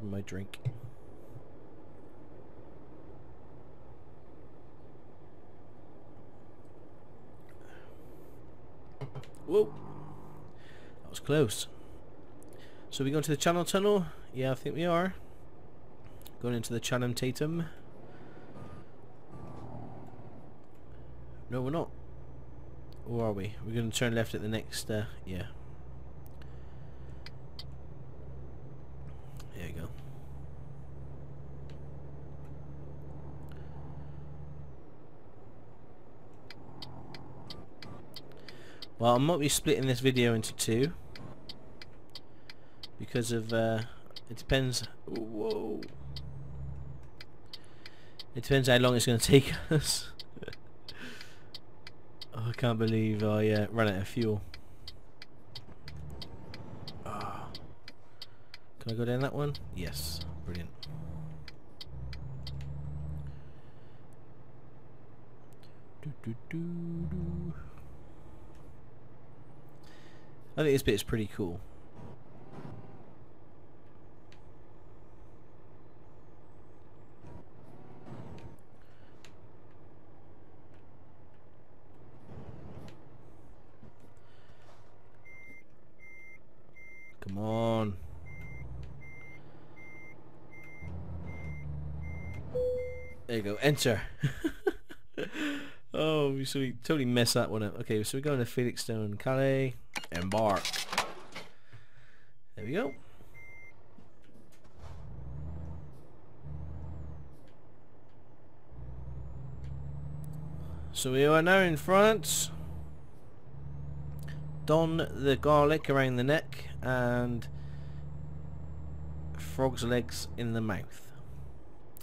grabbing my drink. Whoa, that was close. So we going to the Channel Tunnel? Yeah, I think we are. Going into the Channing Tatum. No, we're not. Or are we? We're going to turn left at the next, yeah. There you go. Well, I might be splitting this video into two. Because of, it depends. Whoa. It depends how long it's going to take us. Oh, I can't believe I ran out of fuel. Oh. Can I go down that one? Yes. Brilliant. I think this bit is pretty cool. Come on. There you go. Enter. Oh, so we totally messed that one up. Okay, so we're going to Felixstowe, Calais. Embark. There we go. So we are now in France. Don the garlic around the neck and frog's legs in the mouth.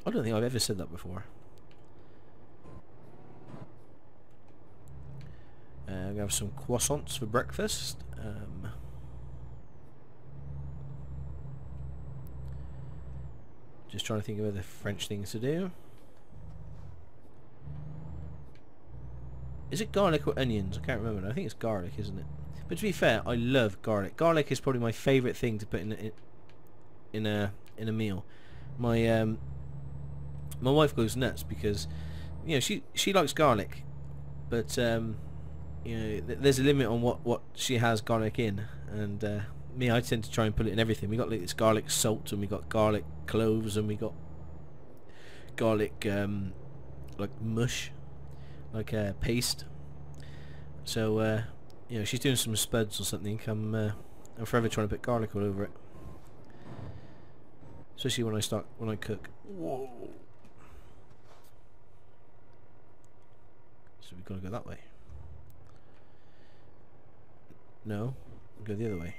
I don't think I've ever said that before. We have some croissants for breakfast. Just trying to think of other French things to do. Is it garlic or onions? I can't remember. I think it's garlic, isn't it? But to be fair, I love garlic. Garlic is probably my favourite thing to put in a meal. My wife goes nuts because, you know, she likes garlic, but you know, there's a limit on what she has garlic in, and me, I tend to try and put it in everything. We got like this garlic salt, and we got garlic cloves, and we got garlic like mush, like paste. So you know, she's doing some spuds or something. I'm forever trying to put garlic all over it, especially when I cook. Whoa! So we've got to go that way. No, go the other way.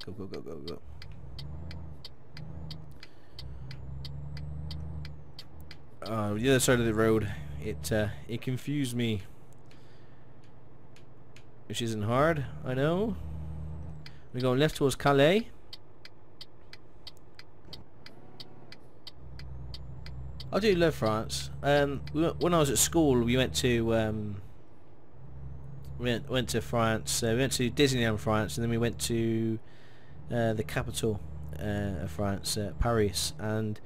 Go, go, go, go, go. The other side of the road, it confused me. Which isn't hard, I know. We're going left towards Calais. I do love France. When I was at school, we went to went to France. We went to Disneyland, France, and then we went to the capital of France, Paris, and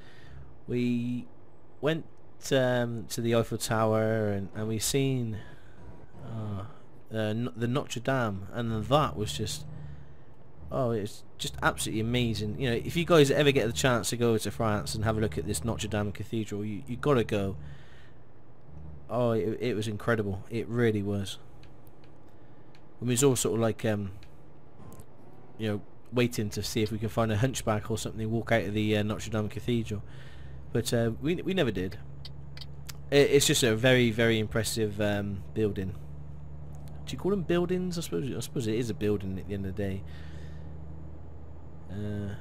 we went to the Eiffel Tower, and we seen the Notre Dame, and that was just, oh, it's just absolutely amazing. You know, if you guys ever get the chance to go to France and have a look at this Notre Dame Cathedral, you gotta go. Oh, it was incredible. It really was. We was all sort of like, you know, waiting to see if we can find a hunchback or something, walk out of the Notre Dame Cathedral, but we never did. It's just a very, very impressive building. Do you call them buildings? I suppose it is a building at the end of the day. And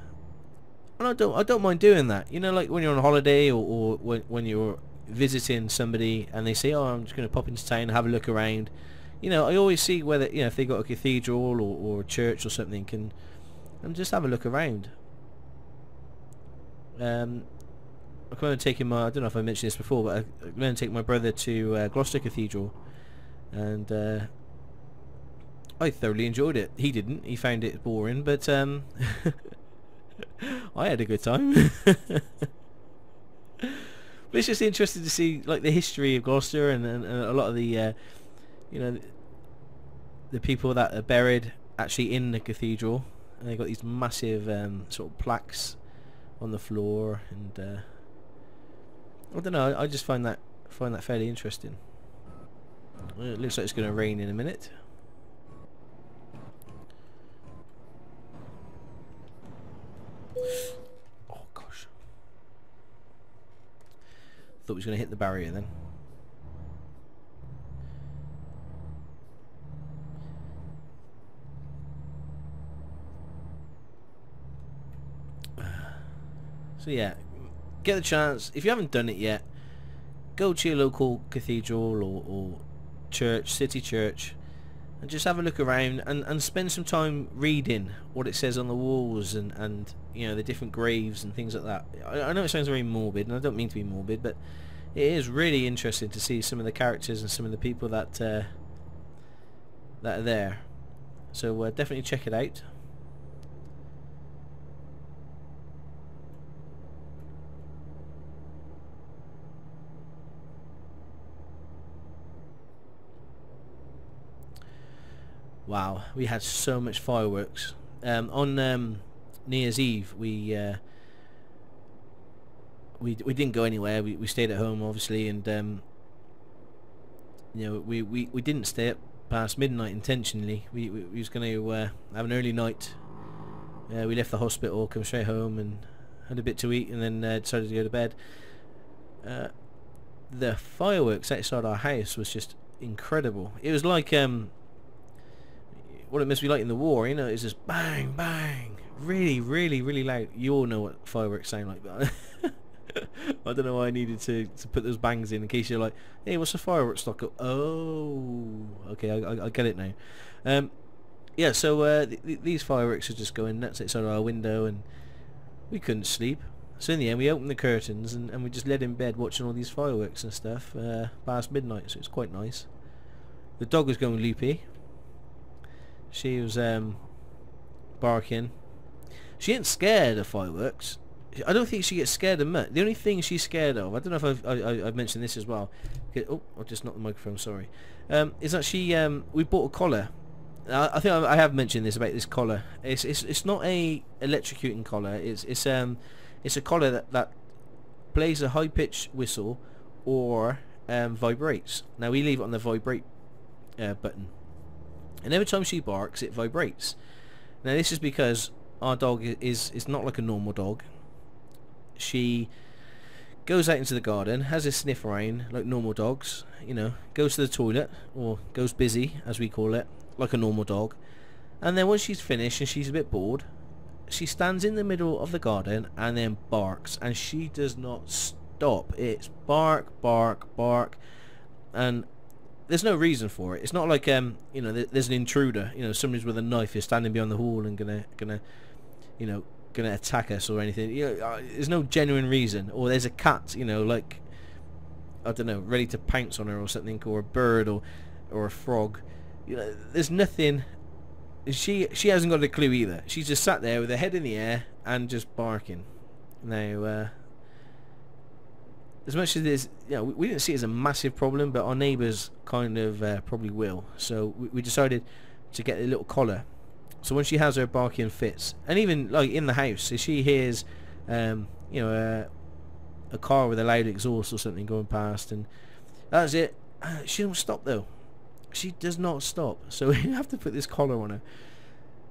I don't mind doing that. You know, like when you're on holiday, or when you're visiting somebody and they say, oh, I'm just going to pop into town and have a look around. You know, I always see whether, you know, if they got a cathedral or a church or something, and just have a look around. I remember taking my, I don't know if I mentioned this before, but I remember taking my brother to Gloucester Cathedral, and I thoroughly enjoyed it. He didn't. He found it boring, but I had a good time. But it's just interesting to see like the history of Gloucester and a lot of the you know, the people that are buried actually in the cathedral, and they've got these massive sort of plaques on the floor, and I don't know, I just find that fairly interesting. Well, it looks like it's going to rain in a minute. Oh gosh, thought he was going to hit the barrier then. So yeah, get the chance, if you haven't done it yet, go to your local cathedral or church, city church, and just have a look around and spend some time reading what it says on the walls, and you know, the different graves and things like that. I know it sounds very morbid, and I don't mean to be morbid, but it is really interesting to see some of the characters and some of the people that are there. So definitely check it out. Wow, we had so much fireworks. On New Year's Eve, we didn't go anywhere. We stayed at home, obviously, and you know, we didn't stay up past midnight intentionally. We was going to have an early night. We left the hospital, come straight home, and had a bit to eat, and then decided to go to bed. The fireworks outside our house was just incredible. It was like what it must be like in the war, you know. It's just bang, bang, really, really, really loud. You all know what fireworks sound like, but I don't know why I needed to put those bangs in case you're like, hey, what's a fireworks stock? Oh, okay, I get it now. Yeah, so these fireworks are just going nuts outside our window, and we couldn't sleep. So in the end, we opened the curtains and we just laid in bed watching all these fireworks and stuff past midnight. So it's quite nice. The dog was going loopy. She was barking. She ain't scared of fireworks. I don't think she gets scared of much. The only thing she's scared of, I don't know if I've mentioned this as well. Oh, I just knocked the microphone. Sorry. Is that we bought a collar. I think I have mentioned this about this collar. It's not a electrocuting collar. It's a collar that plays a high pitched whistle or vibrates. Now we leave it on the vibrate button. And every time she barks, it vibrates. Now this is because our dog is not like a normal dog. She goes out into the garden, has a sniff around like normal dogs, you know, goes to the toilet, or goes busy as we call it, like a normal dog. And then once she's finished and she's a bit bored, she stands in the middle of the garden and then barks, and she does not stop. It's bark, bark, bark, and there's no reason for it. It's not like you know, there's an intruder, you know, somebody's with a knife is standing behind the wall and gonna you know, gonna attack us or anything. You know, there's no genuine reason. Or there's a cat, you know, like, I don't know, ready to pounce on her or something, or a bird or a frog. You know, there's nothing. She hasn't got a clue either. She's just sat there with her head in the air and just barking. Now as much as there's, you know, we didn't see it as a massive problem, but our neighbours kind of probably will. So we decided to get a little collar. So when she has her barking fits, and even like in the house, if she hears, you know, a car with a loud exhaust or something going past, and that's it, she don't stop though. She does not stop. So we have to put this collar on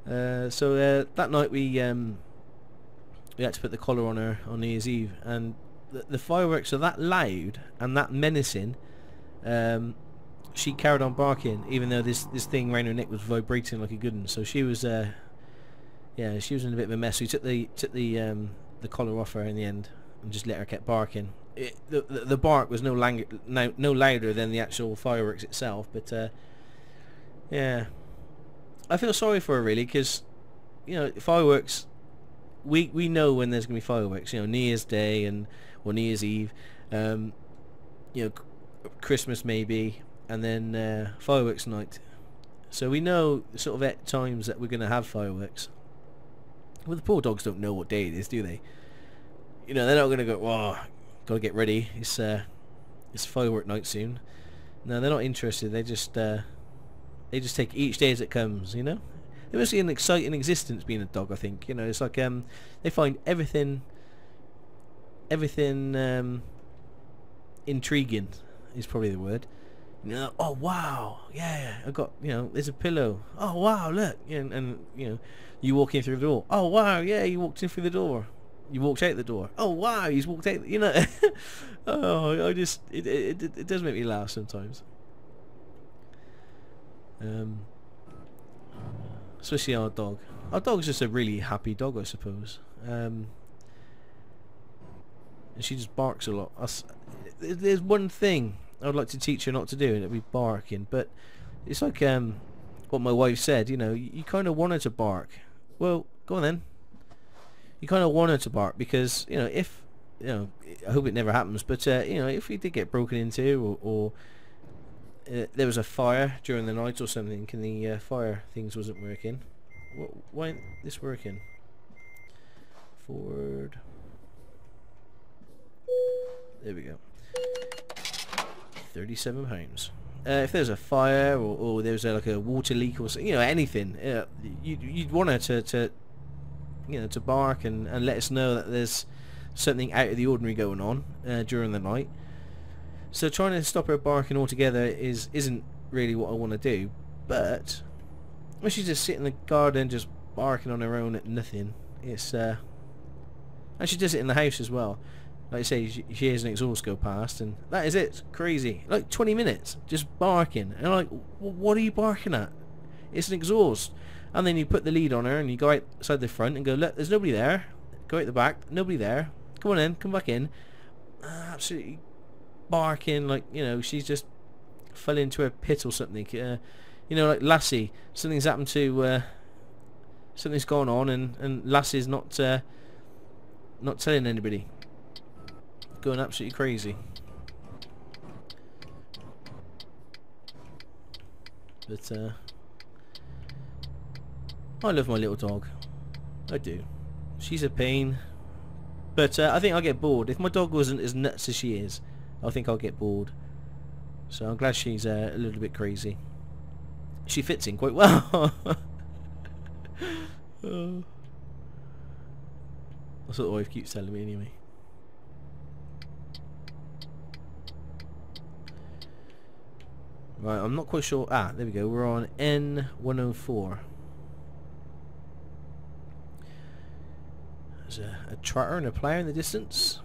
her. So that night we had to put the collar on her on New Year's Eve, and the fireworks are that loud and that menacing. She carried on barking even though this thing around her neck was vibrating like a good one. So she was yeah, she was in a bit of a mess. We took the collar off her in the end and just let her keep barking. The bark was no louder than the actual fireworks itself, but yeah, I feel sorry for her really, because you know, fireworks, we know when there's gonna be fireworks, you know, New Year's Day or New Year's Eve, you know, Christmas maybe, and then fireworks night. So we know sort of at times that we're going to have fireworks. Well, the poor dogs don't know what day it is, do they? You know, they're not going to go, "Oh, gotta get ready. It's firework night soon." No, they're not interested. They just take each day as it comes. You know, it must be an exciting existence being a dog. I think, you know, it's like they find everything intriguing is probably the word. You know, "Oh wow, yeah, I got, you know, there's a pillow. Oh wow, look," and you know, you walk in through the door. "Oh wow, yeah, you walked in through the door. You walked out the door. Oh wow, he's walked out." You know, oh, it does make me laugh sometimes. Especially our dog. Our dog's just a really happy dog, I suppose. And she just barks a lot. There's one thing I'd like to teach her not to do, and it'd be barking. But it's like what my wife said. You know, you kind of want her to bark. Well, go on then. You kind of want her to bark because, you know, if, you know, I hope it never happens, but you know, if we did get broken into, or there was a fire during the night or something, and the fire things wasn't working. Why isn't this working? Forward. There we go. £37. If there's a fire, or there's like a water leak or something, you know, anything, you'd want her to you know, to bark and let us know that there's something out of the ordinary going on during the night. So trying to stop her barking altogether isn't really what I want to do. But when she's just sitting in the garden just barking on her own at nothing, it's and she does it in the house as well. Like I say, she hears an exhaust go past, and that is it. It's crazy. Like 20 minutes just barking, and I'm like, what are you barking at? It's an exhaust. And then you put the lead on her and you go outside the front and go, "Look, there's nobody there." Go out the back, nobody there. Come on in, come back in. Absolutely barking like, you know, she's just fell into a pit or something. You know, like Lassie, something's happened to something's gone on, and Lassie's not telling anybody. Going absolutely crazy. But I love my little dog. I do. She's a pain. But I think I'll get bored. If my dog wasn't as nuts as she is, I think I'll get bored. So I'm glad she's a little bit crazy. She fits in quite well. That's what the wife keeps telling me anyway. Right, I'm not quite sure. Ah, there we go. We're on N104. There's a trotter and a plough in the distance.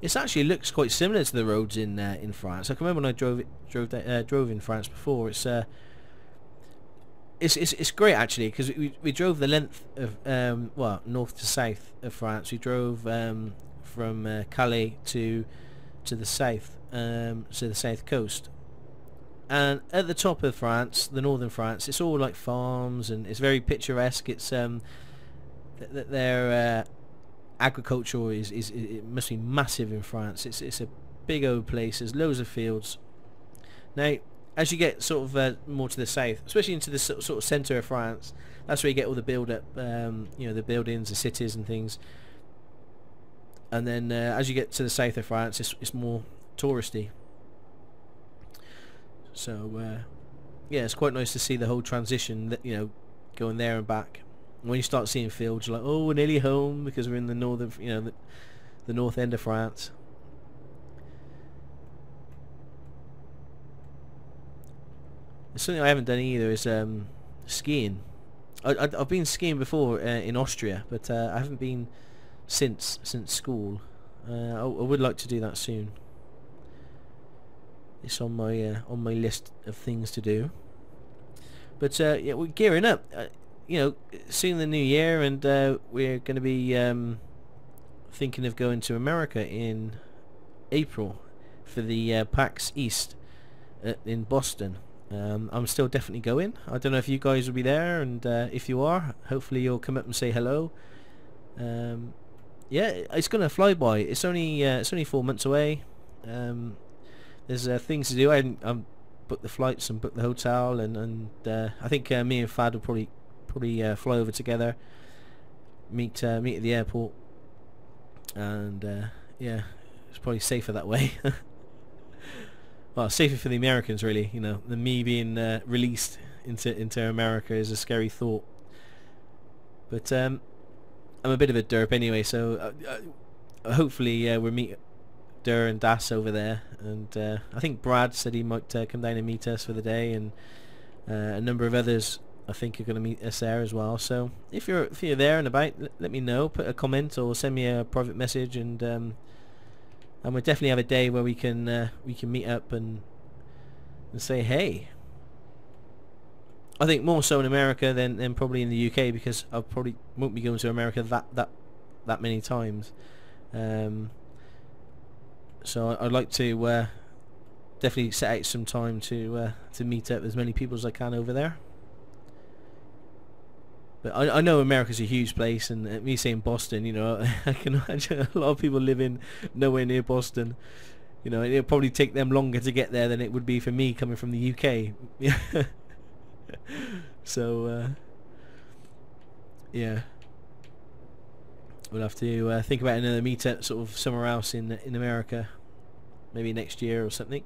It actually looks quite similar to the roads in France. I can remember when I drove in France before. It's great actually, because we drove the length of well, north to south of France. We drove from Calais to the south, to the south coast. And at the top of France, the northern France, it's all like farms, and it's very picturesque. It's their agriculture is it must be massive in France. It's a big old place. There's loads of fields. Now, as you get sort of more to the south, especially into the sort of centre of France, that's where you get all the build-up, you know, the buildings, the cities and things. And then as you get to the south of France, it's more touristy. So yeah, it's quite nice to see the whole transition, that, you know, going there and back. When you start seeing fields, you're like, oh, we're nearly home, because we're in the northern, you know, the north end of France. Something I haven't done either is skiing. I've been skiing before in Austria, but I haven't been since school. I would like to do that soon. It's on my list of things to do. But yeah, we're gearing up. You know, soon the new year, and we're going to be thinking of going to America in April for the PAX East in Boston. I'm still definitely going. I don't know if you guys will be there, and if you are, hopefully you'll come up and say hello. Yeah, it's gonna fly by. It's only 4 months away. There's things to do. I booked the flights and booked the hotel, and I think me and Fad will probably fly over together, meet at the airport, and yeah, it's probably safer that way. Well, safer for the Americans, really. You know, than me being released into America is a scary thought. But I'm a bit of a derp anyway, so hopefully we'll meet Der and Das over there, and I think Brad said he might come down and meet us for the day, and a number of others I think are going to meet us there as well. So if you're there and about, let me know, put a comment or send me a private message, and we'll definitely have a day where we can meet up and say hey. I think more so in America than probably in the UK, because I probably won't be going to America that many times. So I'd like to definitely set out some time to meet up with as many people as I can over there. But I know America's a huge place, and me saying Boston, you know, I can imagine a lot of people living nowhere near Boston. You know, it'll probably take them longer to get there than it would be for me coming from the UK. So yeah, we'll have to think about another meetup sort of somewhere else in America, maybe next year or something.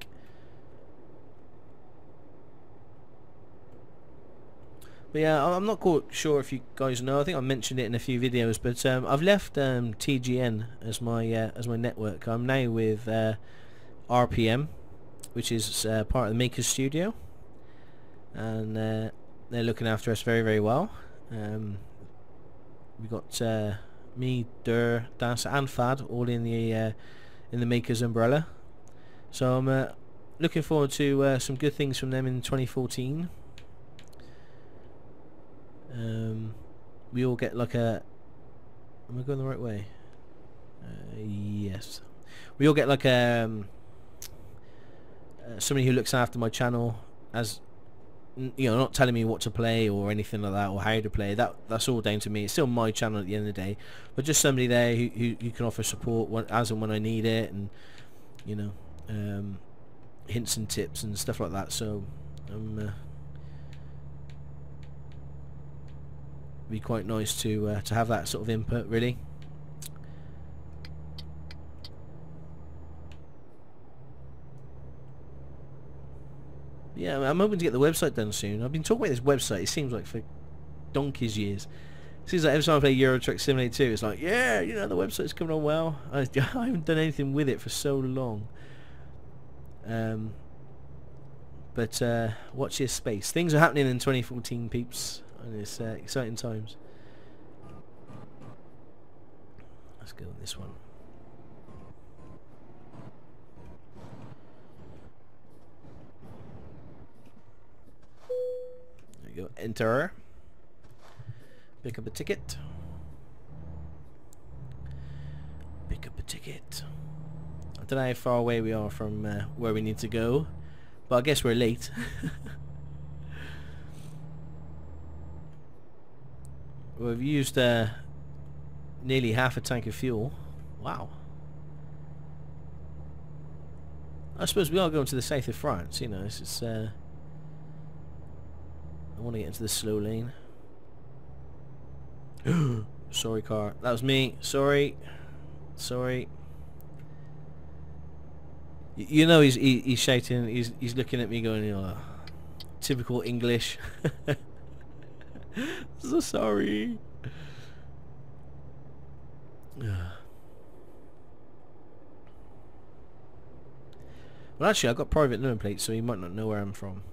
But yeah, I'm not quite sure if you guys know. I think I mentioned it in a few videos, but I've left TGN as my network. I'm now with RPM, which is part of the Makers Studio, and they're looking after us very, very well. We got me, Der, Das, and Fad all in the Makers umbrella. So I'm looking forward to some good things from them in 2014. We all get like a... Am I going the right way? Yes. We all get like somebody who looks after my channel, as you know, not telling me what to play or anything like that, or how to play. That's all down to me. It's still my channel at the end of the day, but just somebody there who can offer support as and when I need it, and you know, hints and tips and stuff like that. So be quite nice to have that sort of input, really. Yeah, I'm hoping to get the website done soon. I've been talking about this website, it seems like, for donkey's years. It seems like every time I play Euro Truck Simulator 2, it's like, yeah, you know, the website's coming on well. I haven't done anything with it for so long. But watch your space. Things are happening in 2014, peeps, and it's exciting times. Let's go on this one. There you go. Enter. Pick up a ticket. Pick up a ticket. I don't know how far away we are from where we need to go, but I guess we're late. We've used nearly half a tank of fuel. Wow. I suppose we are going to the south of France, you know. It's I want to get into the slow lane. Sorry, car. That was me. Sorry. Sorry. You know, he's shouting. He's looking at me, going, you know, typical English. So sorry. Well, actually, I've got private number plates, so he might not know where I'm from.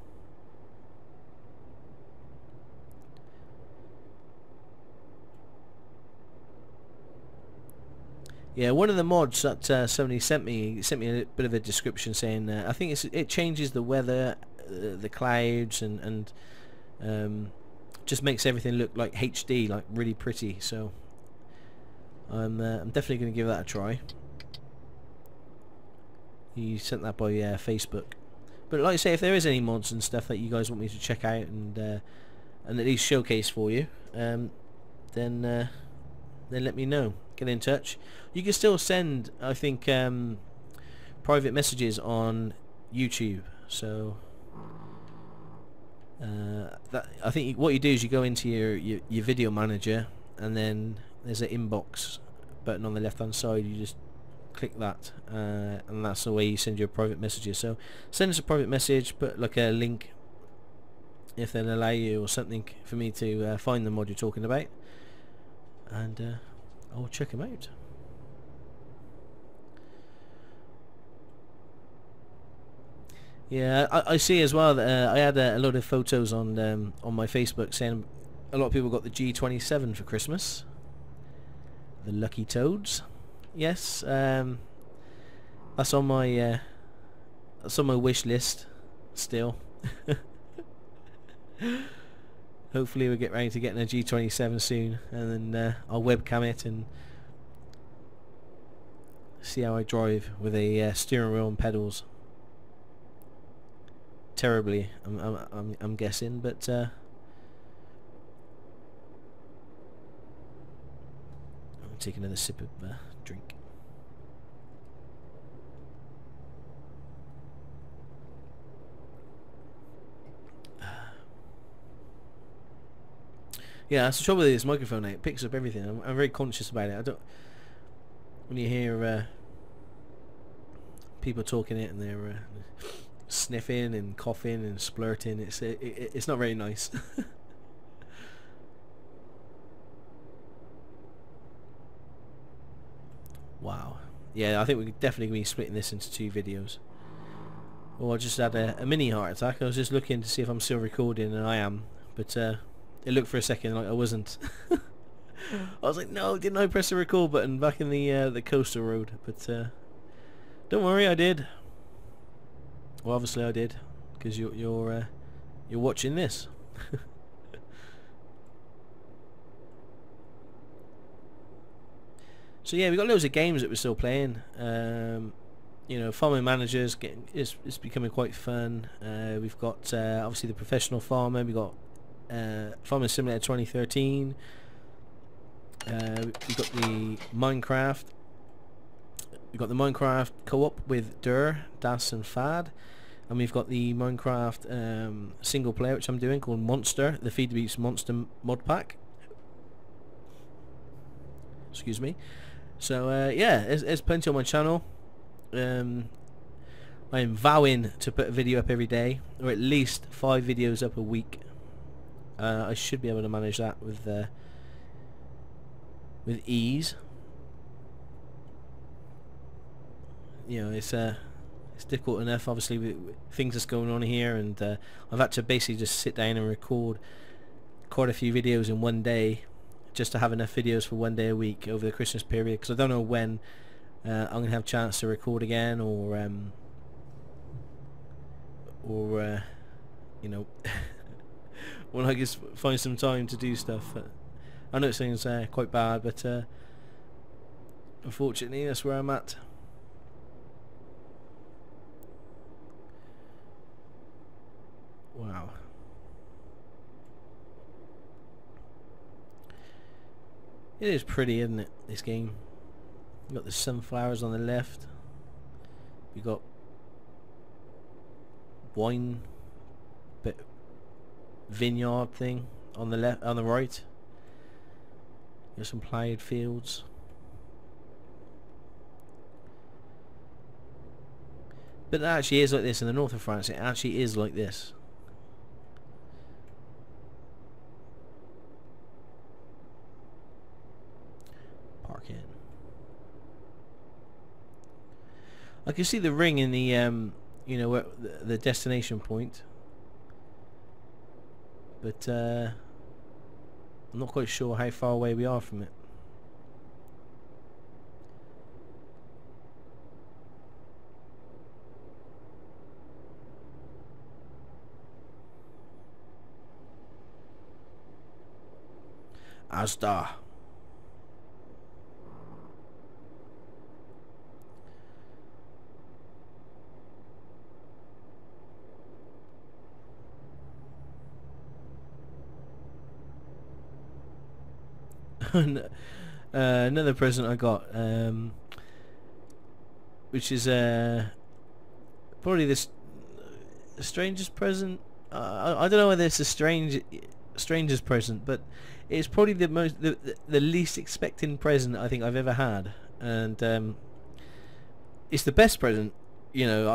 Yeah, one of the mods that somebody sent me a bit of a description saying I think it changes the weather, the clouds, and just makes everything look like HD, like really pretty. So I'm definitely going to give that a try. He sent that by Facebook. But like I say, if there is any mods and stuff that you guys want me to check out and at least showcase for you, then let me know. Get in touch. You can still send, I think, private messages on YouTube. So I think what you do is you go into your video manager, and then there's an inbox button on the left hand side. You just click that, and that's the way you send your private messages. So send us a private message, put like a link if they'll allow you, or something for me to find the mod you're talking about, and I'll check them out. Yeah, I see as well that I had a lot of photos on my Facebook saying a lot of people got the G27 for Christmas. The lucky toads. Yes, that's on my wish list still. Hopefully we'll get round to getting a G27 soon, and then I'll webcam it and see how I drive with a steering wheel and pedals. Terribly, I'm guessing, but I'll take another sip of drink. Yeah, that's the trouble with this microphone. It picks up everything. I'm very conscious about it. I don't. When you hear people talking it and they're sniffing and coughing and splurting, it's not very nice. Wow. Yeah, I think we're definitely going to be splitting this into 2 videos. Oh, I just had a mini heart attack. I was just looking to see if I'm still recording, and I am, but it looked for a second like I wasn't. I was like, no, didn't I press the record button back in the coastal road? But don't worry, I did. Well, obviously I did, because you're watching this. So yeah, we got loads of games that we're still playing. You know, farming managers it's becoming quite fun. We've got obviously the professional farmer. We got Farming Simulator 2013. We've got the Minecraft. We've got the Minecraft co-op with Das and Fad, and we've got the Minecraft single player, which I'm doing, called Monster, the Feed the Beast Monster mod pack. Excuse me. So yeah, there's plenty on my channel. I am vowing to put a video up every day, or at least 5 videos up a week. I should be able to manage that with ease. You know, it's difficult enough, obviously, with things that's going on here, and I've had to basically just sit down and record quite a few videos in one day, just to have enough videos for one day a week over the Christmas period, because I don't know when I'm going to have a chance to record again, or you know, when I just find some time to do stuff. I know it sounds quite bad, but unfortunately that's where I'm at. Wow. It is pretty, isn't it, this game? You got the sunflowers on the left. You got wine bit vineyard thing on the left, on the right. You got some ploughed fields. But it actually is like this in the north of France. It actually is like this. Park in. I can see the ring in the you know, where the destination point, but I'm not quite sure how far away we are from it. Asda. Another present I got, which is probably this strangest present. I don't know whether it's a strangest present, but it's probably the least expecting present I think I've ever had, and it's the best present, you know,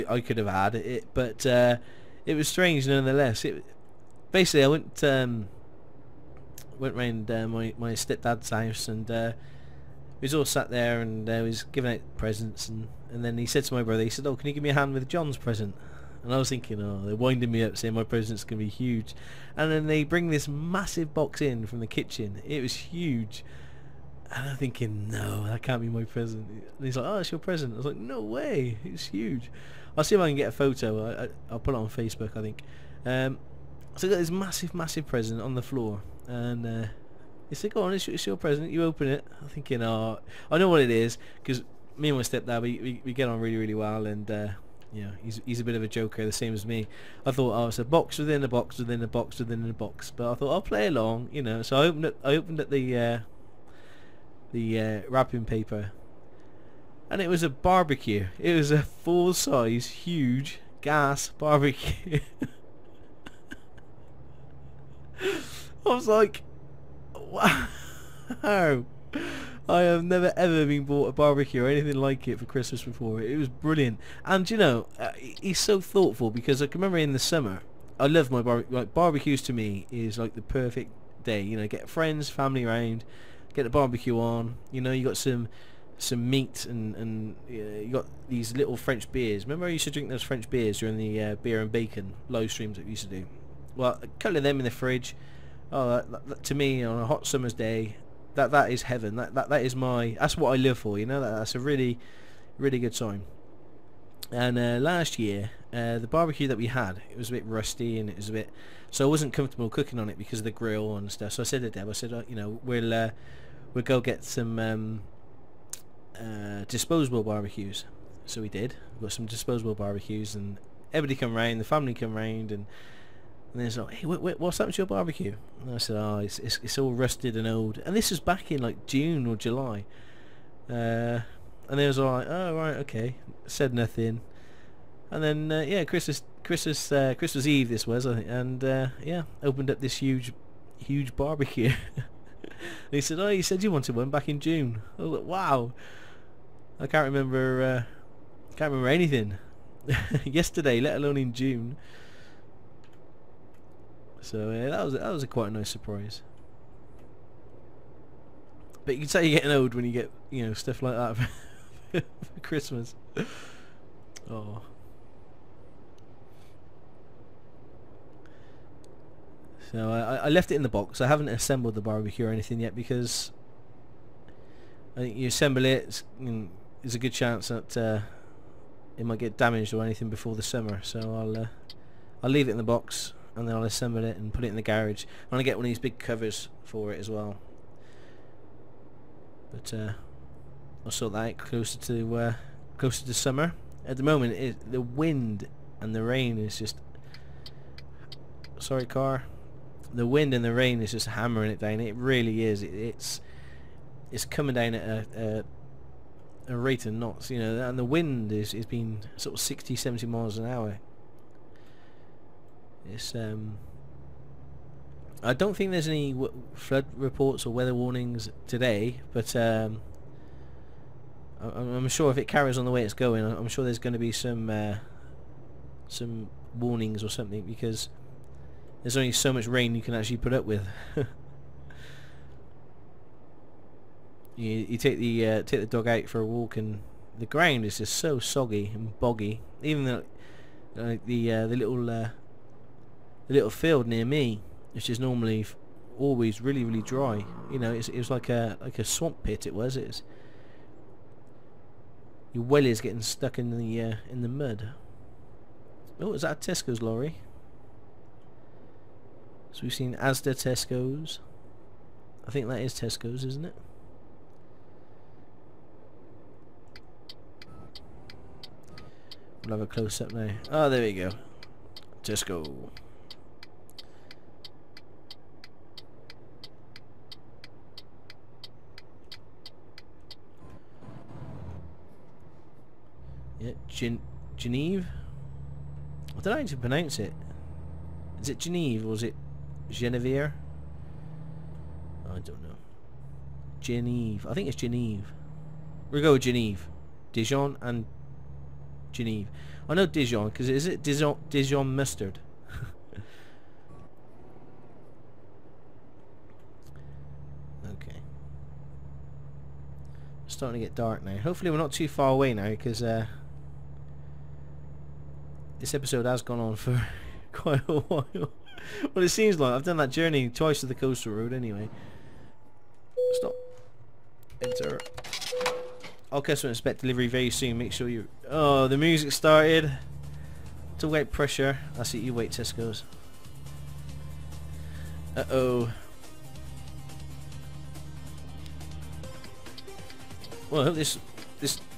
I could have had it, but it was strange nonetheless. It basically I went round my stepdad's house, and we was all sat there, and we was giving out presents, and then he said to my brother, he said, "Oh, can you give me a hand with John's present?" And I was thinking, oh, they're winding me up saying my present's going to be huge. And then they bring this massive box in from the kitchen. It was huge. And I'm thinking, no, that can't be my present. And he's like, oh, it's your present. I was like, no way, it's huge. I'll see if I can get a photo. I'll put it on Facebook, I think. So I got this massive present on the floor. And he said, go on, it's your present. You open it. I'm thinking, oh, I know what it is. Because me and my stepdad, we get on really well. And yeah, he's a bit of a joker, the same as me. I thought, oh, it's a box within a box within a box within a box. But I thought I'll play along, you know. So I opened up the wrapping paper, and it was a barbecue. It was a full-size, huge gas barbecue. I was like, wow. I have never ever been bought a barbecue or anything like it for Christmas before. It was brilliant. And you know, he's so thoughtful, because I can remember in the summer, I love my barbecue. Like, barbecues to me is like the perfect day. You know, get friends, family around, get the barbecue on. You know, you got some meat, and you got these little French beers. Remember I used to drink those French beers during the beer and bacon live streams that we used to do? Well, a couple of them in the fridge. Oh, that, to me, on a hot summer's day, that is heaven. That is that's what I live for, you know. That's a really good time. And last year, the barbecue that we had, it was a bit rusty, and it was a bit, so I wasn't comfortable cooking on it because of the grill and stuff. So I said to Deb, I said, you know, we'll go get some disposable barbecues. So we did. We got some disposable barbecues, and everybody come round, the family come round, and then it's like, hey, what's happened to your barbecue? And I said, oh, it's all rusted and old. And this was back in like June or July. And they was all like, oh, right, okay. Said nothing. And then, yeah, Christmas Eve this was, I think. And, yeah, opened up this huge barbecue. And he said, oh, you said you wanted one back in June. I was like, wow. I can't remember anything yesterday, let alone in June. So that was a quite a nice surprise. But you can say you're getting old when you get, you know, stuff like that for Christmas. Oh. So I left it in the box. I haven't assembled the barbecue or anything yet, because I think you assemble it, there's a good chance that it might get damaged or anything before the summer. So I'll leave it in the box, and then I'll assemble it and put it in the garage. I'm gonna get one of these big covers for it as well. But I'll sort that out closer to summer. At the moment, the wind and the rain is just, sorry car, the wind and the rain is just hammering it down. It really is. It's coming down at a rate of knots, you know, and the wind is been sort of 60-70 miles an hour. It's I don't think there's any flood reports or weather warnings today, but I'm sure if it carries on the way it's going, I'm sure there's going to be some warnings or something, because there's only so much rain you can actually put up with. You take the dog out for a walk, and the ground is just so soggy and boggy. Even the little field near me, which is normally always really dry. You know, it was like a swamp pit. It's your wellies getting stuck in the mud. Oh, is that a Tesco's lorry? So we've seen Asda, Tesco's. I think that is Tesco's, isn't it? We'll have a close up now. Oh, there we go. Tesco. Yeah, Geneve? I don't know how to pronounce it. Is it Geneve or is it Genevieve? I don't know. Geneve. I think it's Geneve. We'll go with Geneve. Dijon and Geneve. I know Dijon because is it Dijon mustard? Okay. It's starting to get dark now. Hopefully we're not too far away now because this episode has gone on for quite a while. Well, it seems like I've done that journey twice to the coastal road anyway. Stop. Enter. All customers expect delivery very soon. Make sure you... Oh, the music started. To wait pressure. That's it. You wait, Tesco's. Uh-oh. Well, I hope this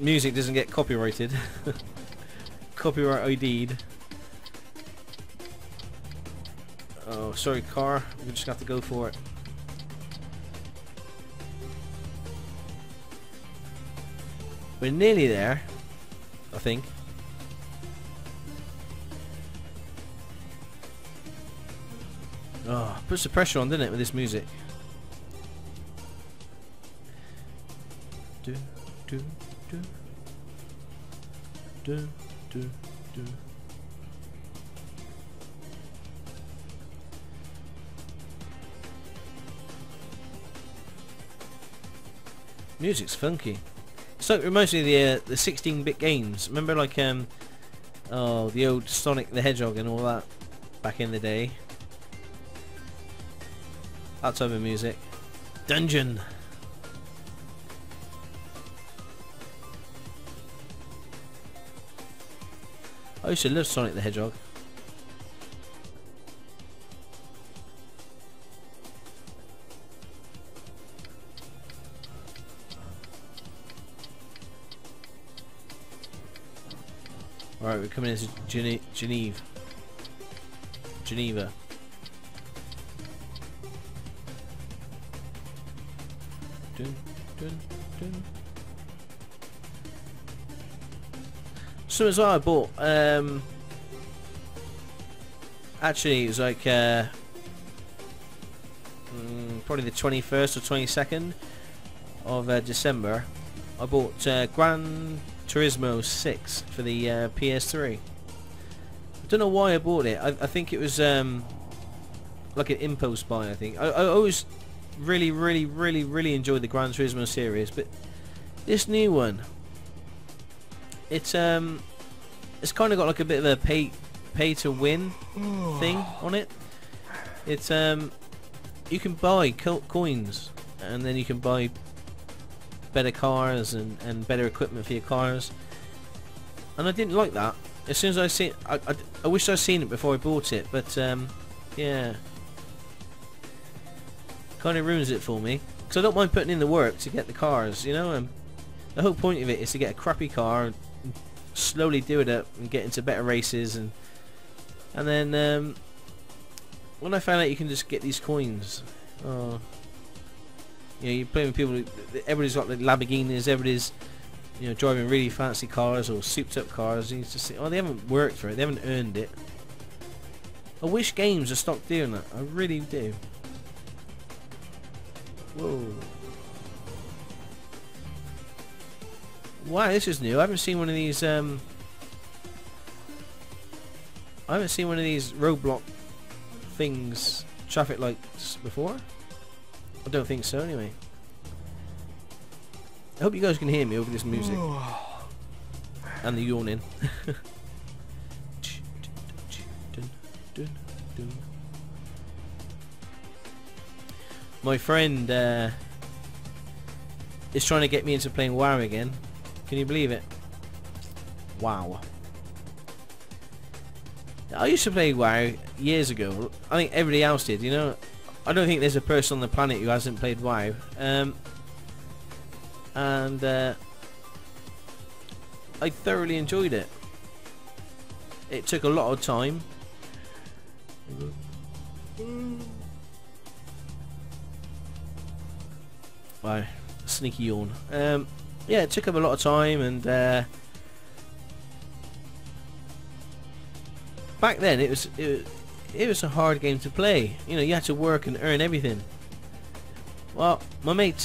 music doesn't get copyrighted. Copyright ID'd. Oh, sorry, car. We just have to go for it. We're nearly there, I think. Oh, puts the pressure on, didn't it, with this music? Do, do, do. Do, do, do. Music's funky. So it reminds me of the 16-bit games. Remember, like oh, the old Sonic the Hedgehog and all that back in the day. That type of music. Dungeon. I used to love Sonic the Hedgehog. Alright, we're coming into Geneve. Geneva. Dun, dun, dun. So as well, I bought actually it was like probably the 21st or 22nd of December. I bought Gran Turismo 6 for the PS3. I don't know why I bought it. I think it was like an impulse buy. I think I always really enjoyed the Gran Turismo series, but this new one, it's kind of got like a bit of a pay to win thing on it. It's you can buy coins and then you can buy better cars and better equipment for your cars, and I didn't like that. As soon as I see it, I wish I'd seen it before I bought it, but yeah, kind of ruins it for me because I don't mind putting in the work to get the cars, you know. The whole point of it is to get a crappy car and slowly do it up and get into better races, and then when I found out you can just get these coins, oh, you know, you play with people. Everybody's got the Lamborghinis. Everybody's, you know, driving really fancy cars or souped-up cars. And you just think, oh, they haven't worked for it. They haven't earned it. I wish games had stopped doing that. I really do. Whoa! Wow, this is new. I haven't seen one of these. I haven't seen one of these roadblock things, traffic lights before. I don't think so, anyway. I hope you guys can hear me over this music. And the yawning. My friend is trying to get me into playing WoW again. Can you believe it? Wow. I used to play WoW years ago. I think everybody else did, you know. I don't think there's a person on the planet who hasn't played WoW. And I thoroughly enjoyed it. It took a lot of time. Wow, sneaky yawn. Yeah, it took up a lot of time, and back then it was a hard game to play. You know, you had to work and earn everything. Well, my mate,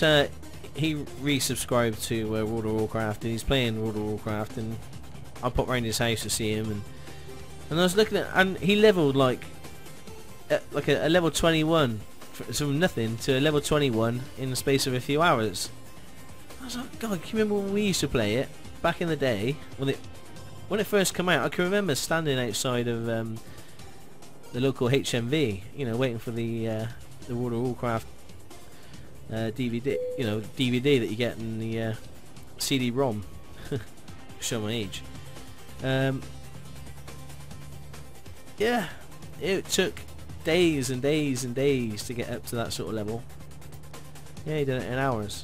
he resubscribed to World of Warcraft, and he's playing World of Warcraft, and I popped round his house to see him, and I was looking at, and he leveled like a level 21 from nothing to a level 21 in the space of a few hours. I was like, God, can you remember when we used to play it back in the day when it first came out? I can remember standing outside of the local HMV, you know, waiting for the World of Warcraft DVD, you know, DVD that you get in the CD-ROM. Show my age. Yeah, it took days and days and days to get up to that sort of level. Yeah, he did it in hours.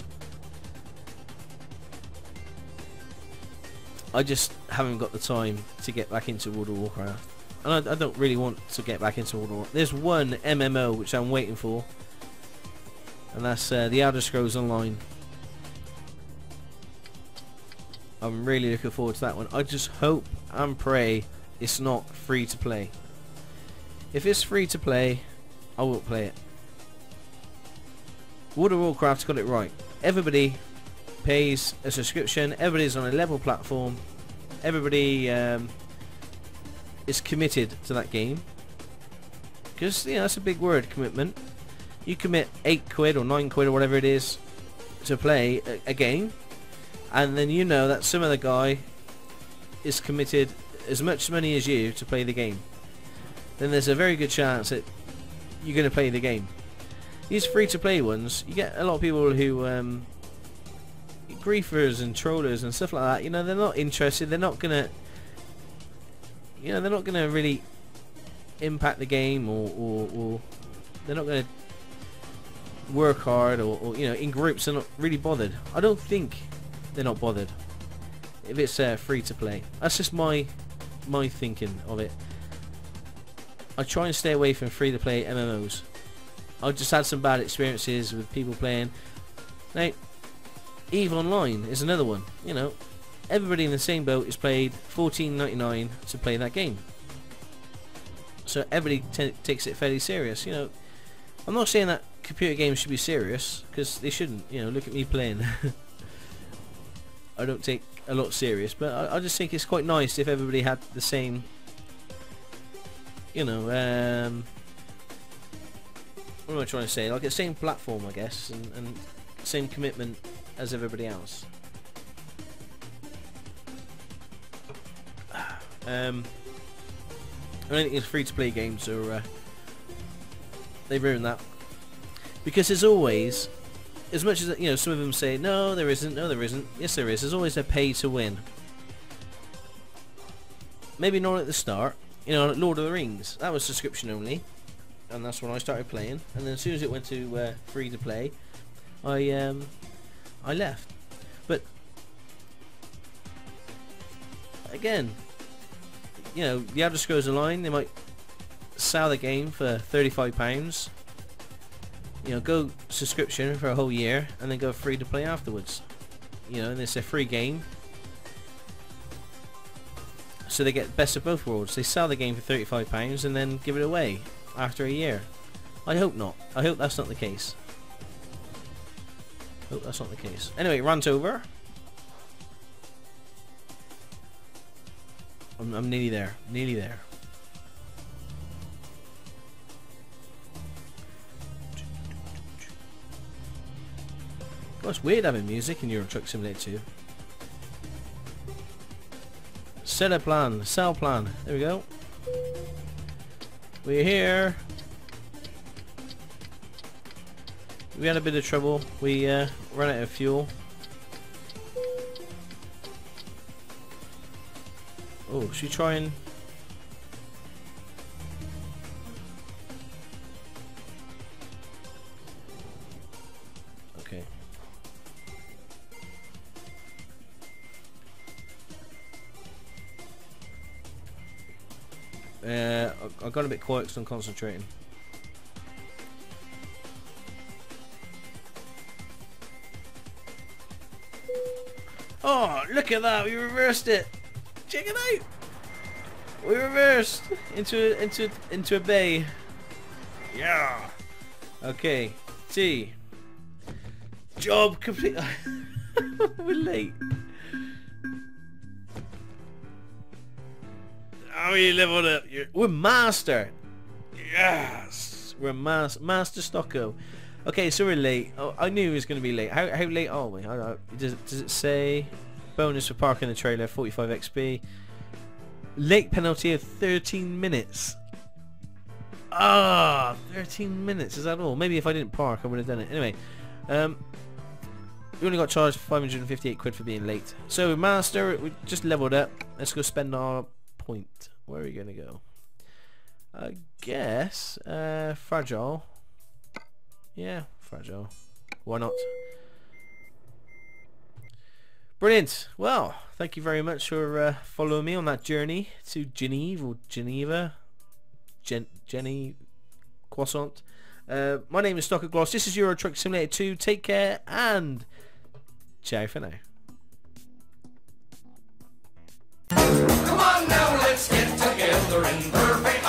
I just haven't got the time to get back into World of Warcraft, and I don't really want to get back into World of Warcraft. There's one MMO which I'm waiting for, and that's the Elder Scrolls Online. I'm really looking forward to that one. I just hope and pray it's not free to play. If it's free to play, I won't play it. World of Warcraft's got it right. Everybody pays a subscription. Everybody's on a level platform. Everybody is committed to that game. Because, you know, that's a big word, commitment. You commit 8 quid or 9 quid or whatever it is to play a game, and then you know that some other guy is committed as much money as you to play the game. Then there's a very good chance that you're going to play the game. These free-to-play ones, you get a lot of people who griefers and trollers and stuff like that. You know, they're not interested. They're not gonna, you know, they're not gonna really impact the game, or they're not gonna work hard, or you know, in groups they're not really bothered. I don't think they're not bothered if it's free to play. That's just my thinking of it. I try and stay away from free to play MMOs. I've just had some bad experiences with people playing. Now, EVE Online is another one. You know, everybody in the same boat is paid $14.99 to play that game. So everybody takes it fairly serious. You know, I'm not saying that computer games should be serious, because they shouldn't. You know, look at me playing. I don't take a lot serious, but I just think it's quite nice if everybody had the same, you know, what am I trying to say? Like the same platform, I guess, and same commitment as everybody else. I don't think it's free-to-play games, so they ruined that. Because there's always, as much as, you know, some of them say, no there isn't, no there isn't, yes there is, there's always a pay-to-win. Maybe not at the start. You know, Lord of the Rings, that was subscription only, and that's when I started playing. And then as soon as it went to free to play, I left. But again, you know, the Elder Scrolls Online, they might sell the game for £35. You know, go subscription for a whole year, and then go free to play afterwards. You know, and it's a free game. So they get best of both worlds. They sell the game for £35 and then give it away after a year. I hope not. I hope that's not the case. Hope that's not the case. Anyway, rant over. I'm nearly there. Nearly there. Well, it's weird having music in Euro Truck Simulator 2. Seller plan, sell plan. There we go. We're here. We had a bit of trouble. We ran out of fuel. Oh, should we try and... Okay. I got a bit quiet because I'm concentrating. Oh, look at that! We reversed it! Check it out! We reversed into a bay. Yeah. Okay. T. Job complete. We're late. Oh, you leveled up. We're master. Yes. We're master Stocko. Okay, so we're late. Oh, I knew it was going to be late. How late are we? Does it say bonus for parking the trailer 45 XP? Late penalty of 13 minutes. Ah, 13 minutes. Is that all? Maybe if I didn't park, I would have done it. Anyway, we only got charged 558 quid for being late. So master, we just leveled up. Let's go spend our point. Where are we going to go? I guess fragile. Yeah, fragile. Why not? Brilliant. Well, thank you very much for following me on that journey to Geneve or Geneva. Jenny Croissant. My name is Stockoglaws. This is Euro Truck Simulator 2. Take care and ciao for now. Come on now, let's get together in perfect